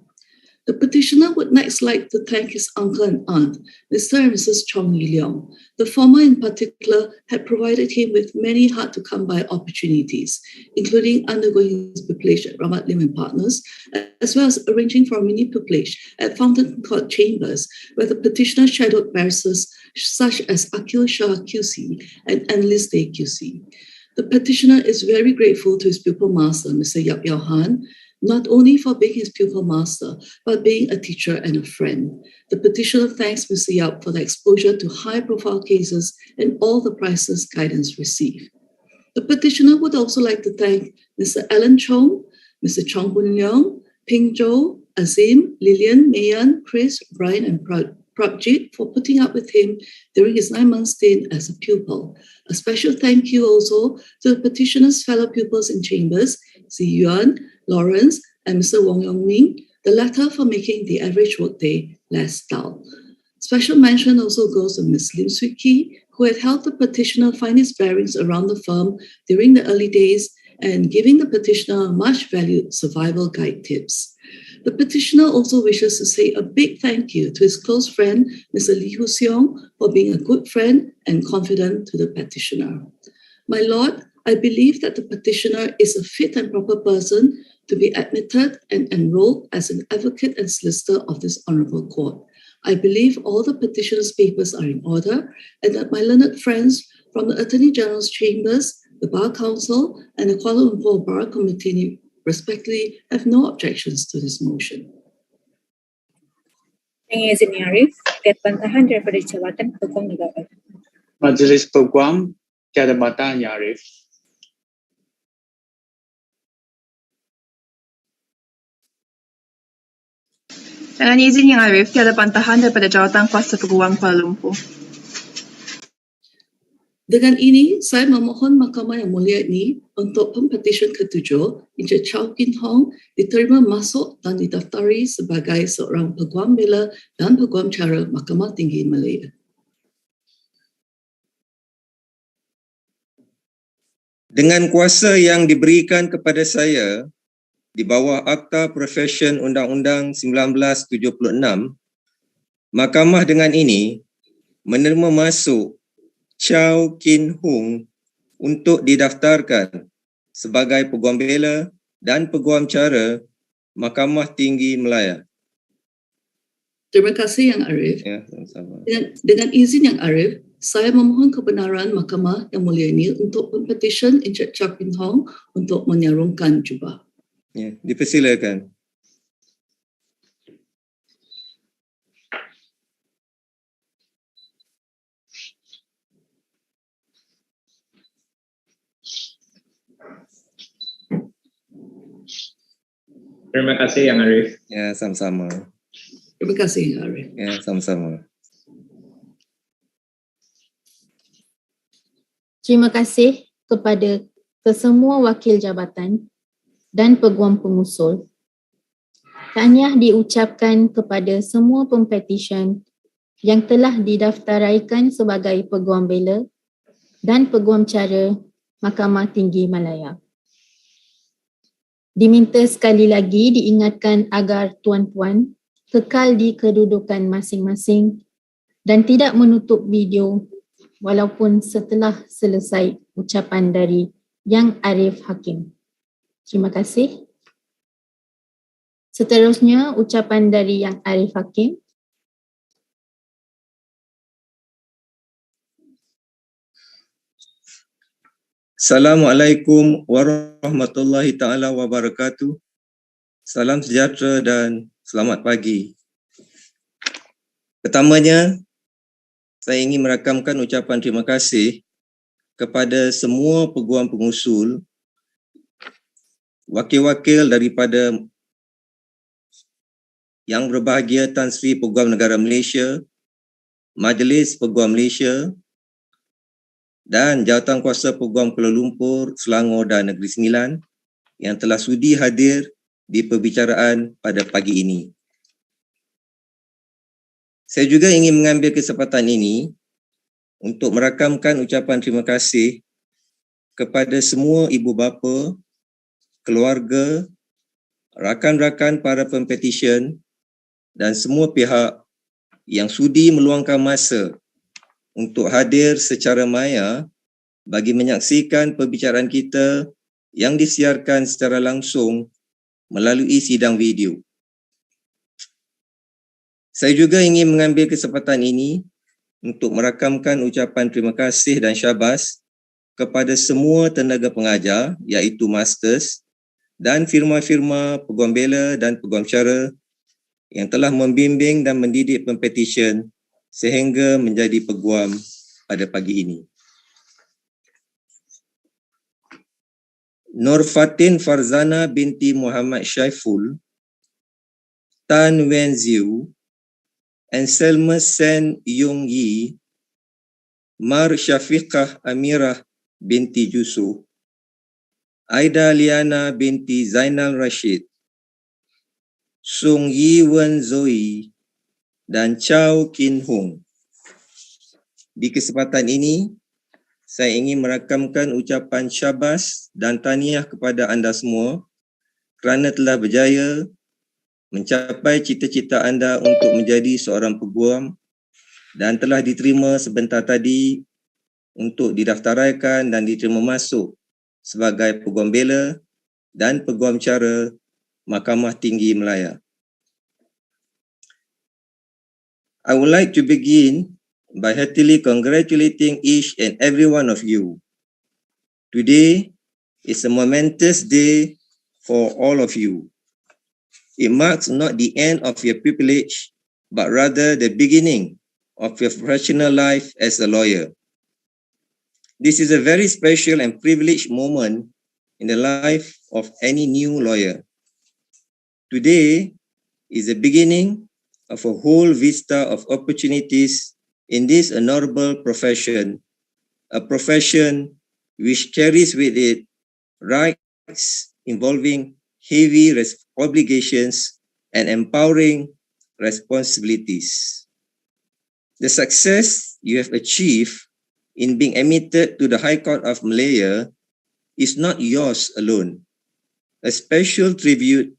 The petitioner would next like to thank his uncle and aunt, Mr. and Mrs. Chong Yi Leong. The former in particular had provided him with many hard-to-come-by opportunities, including undergoing his pupillage at Rahmat Lim and Partners, as well as arranging for a mini pupillage at Fountain Court Chambers, where the petitioner shadowed barristers such as Akil Shah QC and Annalise Day QC. The petitioner is very grateful to his pupil master, Mr. Yap Yau Han, not only for being his pupil master, but being a teacher and a friend. The petitioner thanks Mr. Yap for the exposure to high-profile cases and all the priceless guidance received. The petitioner would also like to thank Mr. Alan Chong, Mr. Chong Boon Leong, Ping Zhou, Azim, Lillian, Mayan, Chris, Brian, and Prabjit for putting up with him during his 9-month stint as a pupil. A special thank you also to the petitioner's fellow pupils in chambers, Zi Yuan, Lawrence, and Mr. Wong Yong Ming, the latter for making the average workday less dull. Special mention also goes to Ms. Lim Swee Kee, who had helped the petitioner find his bearings around the firm during the early days and giving the petitioner much valued survival guide tips. The petitioner also wishes to say a big thank you to his close friend, Mr. Lee Hoo-seong, for being a good friend and confidant to the petitioner. My Lord, I believe that the petitioner is a fit and proper person to be admitted and enrolled as an advocate and solicitor of this honourable court. I believe all the petitioner's papers are in order and that my learned friends from the Attorney General's Chambers, the Bar Council and the Kuala Lumpur Bar Committee respectively have no objections to this motion. Dengan izin Yang Arif, tiada bantahan daripada Jabatan Peguam Negara. Majlis Peguam tiada bantahan Yang Arif. Dengan izin Yang Arif, tiada bantahan daripada Jawatan Kuasa Peguam Kuala Lumpur. Dengan ini, saya memohon Mahkamah Yang Mulia ini untuk Pempetisyen ke-7, Encik Chow Kin Hong, diterima masuk dan didaftari sebagai seorang Peguam Bela dan Peguam Cara Mahkamah Tinggi Malaya. Dengan kuasa yang diberikan kepada saya di bawah Akta Profesyen Undang-Undang 1976, Mahkamah dengan ini menerima masuk Chow Kin Hong untuk didaftarkan sebagai Peguam Bela dan Peguam Cara Mahkamah Tinggi Malaya. Terima kasih Yang Arif. Ya, sama-sama. Dengan izin Yang Arif, saya memohon kebenaran Mahkamah Yang Mulia ini untuk Pempetisyen Encik Chow Kin Hong untuk menyarungkan jubah. Ya, dipersilakan. Terima kasih Yang Arif. Ya, sama-sama. Terima kasih Yang Arif. Ya, sama-sama. Terima kasih kepada kesemua wakil jabatan dan peguam pengusul. Tahniah diucapkan kepada semua pempetisyen yang telah didaftaraikan sebagai Peguam Bela dan Peguam Cara Mahkamah Tinggi Malaya. Diminta sekali lagi diingatkan agar tuan-puan kekal di kedudukan masing-masing dan tidak menutup video walaupun setelah selesai ucapan dari Yang Arif Hakim. Terima kasih. Seterusnya ucapan dari Yang Arif Hakim. Assalamualaikum warahmatullahi ta'ala wabarakatuh. Salam sejahtera dan selamat pagi. Pertamanya, saya ingin merakamkan ucapan terima kasih kepada semua peguam pengusul, wakil-wakil daripada Yang Berbahagia Tan Sri Peguam Negara Malaysia, Majlis Peguam Malaysia dan Jawatan Kuasa Peguam Kuala Lumpur, Selangor dan Negeri Sembilan yang telah sudi hadir di perbicaraan pada pagi ini. Saya juga ingin mengambil kesempatan ini untuk merakamkan ucapan terima kasih kepada semua ibu bapa, keluarga, rakan-rakan para pempetisyen dan semua pihak yang sudi meluangkan masa untuk hadir secara maya bagi menyaksikan perbicaraan kita yang disiarkan secara langsung melalui sidang video. Saya juga ingin mengambil kesempatan ini untuk merakamkan ucapan terima kasih dan syabas kepada semua tenaga pengajar iaitu masters dan firma-firma Peguam Bela dan Peguam Cara yang telah membimbing dan mendidik pempetisyen sehingga menjadi peguam pada pagi ini. Nur Fatin Farzana binti Muhammad Syaiful, Tan Wen Ziu, and Selma Sen Yung Yi, Mar Syafiqah Amirah binti Yusuf, Aida Liana binti Zainal Rashid, Sung Yi Wen Zoe, dan Chow Kin Hong. Di kesempatan ini, saya ingin merakamkan ucapan syabas dan tahniah kepada anda semua kerana telah berjaya mencapai cita-cita anda untuk menjadi seorang peguam dan telah diterima sebentar tadi untuk didaftaraikan dan diterima masuk sebagai Peguam Bela dan Peguam Cara Mahkamah Tinggi Malaya. I would like to begin by heartily congratulating each and every one of you. Today is a momentous day for all of you. It marks not the end of your privilege, but rather the beginning of your professional life as a lawyer. This is a very special and privileged moment in the life of any new lawyer. Today is the beginning of a whole vista of opportunities in this honorable profession, a profession which carries with it rights involving heavy obligations and empowering responsibilities. The success you have achieved in being admitted to the High Court of Malaya is not yours alone. A special tribute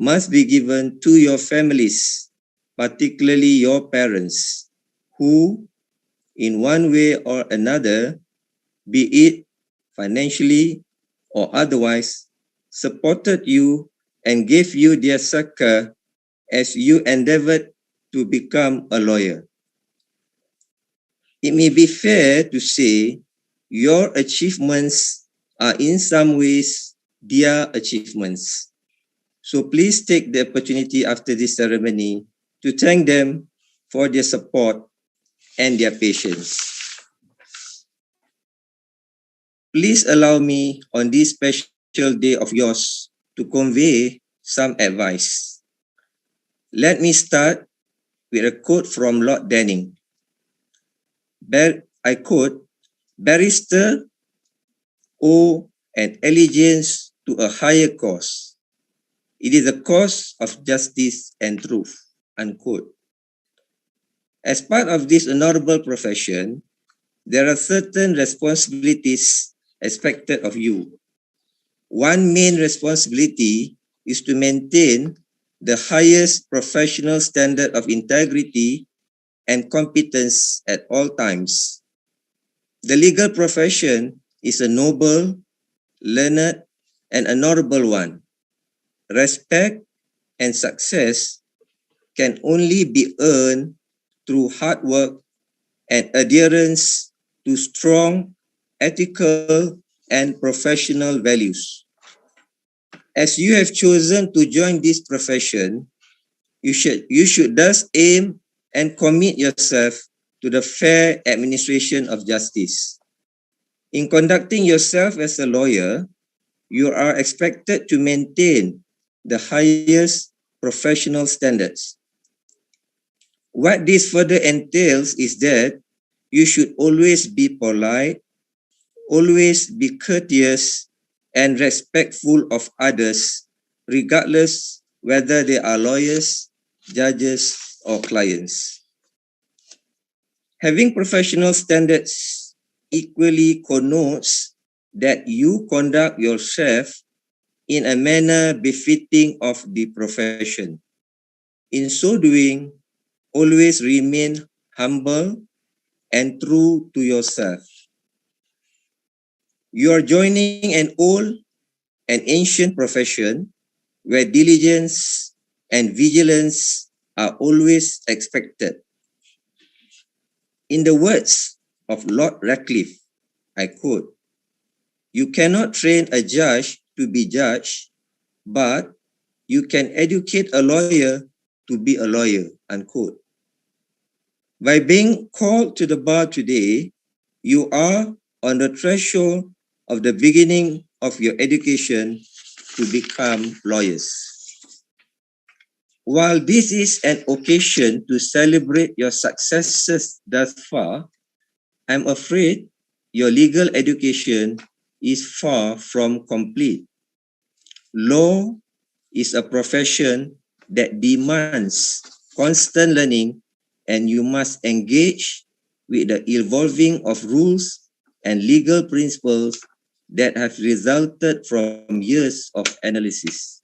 must be given to your families, particularly your parents, who, in one way or another, be it financially or otherwise, supported you and gave you their succor as you endeavored to become a lawyer. It may be fair to say your achievements are in some ways their achievements. So please take the opportunity after this ceremony to thank them for their support and their patience. Please allow me on this special day of yours to convey some advice. Let me start with a quote from Lord Denning. I quote, "Barrister owe an allegiance to a higher cause. It is a cause of justice and truth," unquote. As part of this honorable profession, there are certain responsibilities expected of you. One main responsibility is to maintain the highest professional standard of integrity and competence at all times. The legal profession is a noble, learned, and honorable one. Respect and success can only be earned through hard work and adherence to strong ethical and professional values. As you have chosen to join this profession, you should thus aim and commit yourself to the fair administration of justice. In conducting yourself as a lawyer, you are expected to maintain the highest professional standards. What this further entails is that you should always be polite, always be courteous and respectful of others, regardless whether they are lawyers, judges, or clients. Having professional standards equally connotes that you conduct yourself in a manner befitting of the profession. In so doing, always remain humble and true to yourself. You are joining an old and ancient profession where diligence and vigilance are always expected. In the words of Lord Radcliffe, I quote, "You cannot train a judge to be judged, but you can educate a lawyer to be a lawyer," unquote. By being called to the bar today, you are on the threshold of the beginning of your education to become lawyers. While this is an occasion to celebrate your successes thus far, I'm afraid your legal education is far from complete. Law is a profession that demands constant learning, and you must engage with the evolving of rules, and legal principles that have resulted from years of analysis.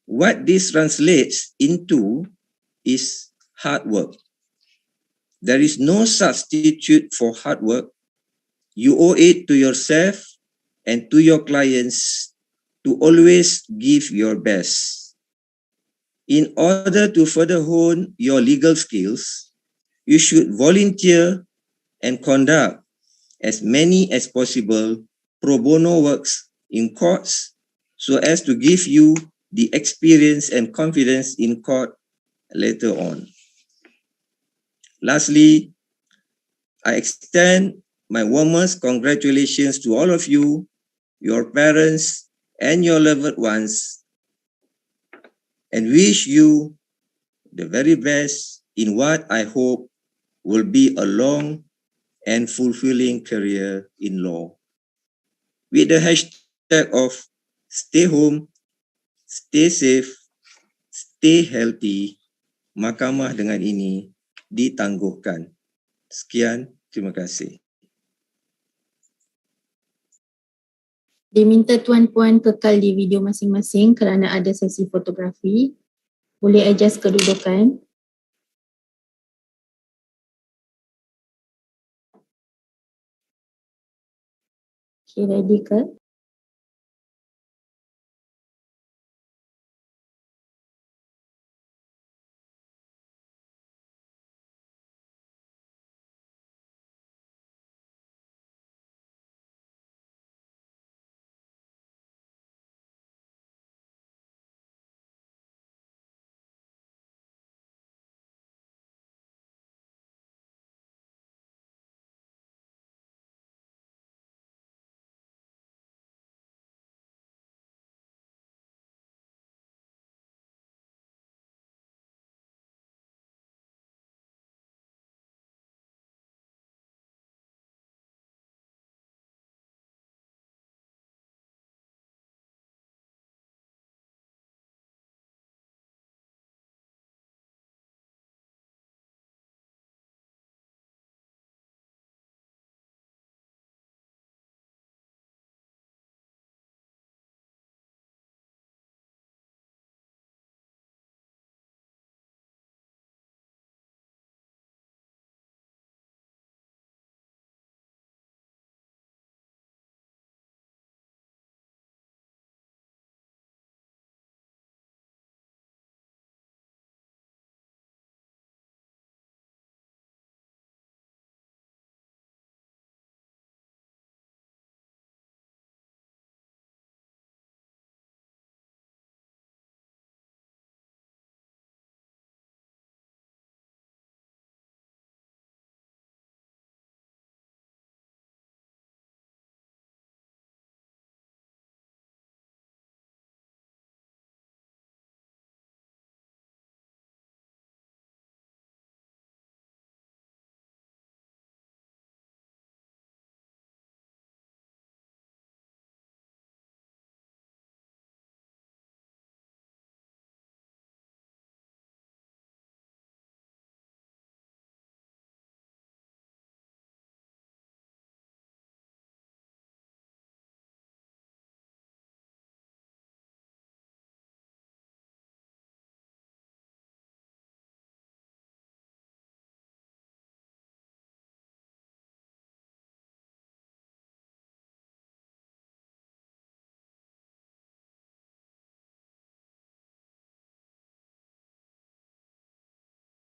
What this translates into is hard work. There is no substitute for hard work. You owe it to yourself and to your clients to always give your best. In order to further hone your legal skills, you should volunteer and conduct as many as possible pro bono works in courts so as to give you the experience and confidence in court later on. Lastly, I extend my warmest congratulations to all of you, your parents, and your loved ones, and wish you the very best in what I hope will be a long and fulfilling career in law. With the hashtag of stay home, stay safe, stay healthy, mahkamah dengan ini ditangguhkan. Sekian, terima kasih. Diminta tuan-puan kekal di video masing-masing kerana ada sesi fotografi. Boleh adjust kedudukan. Okay, ready ke?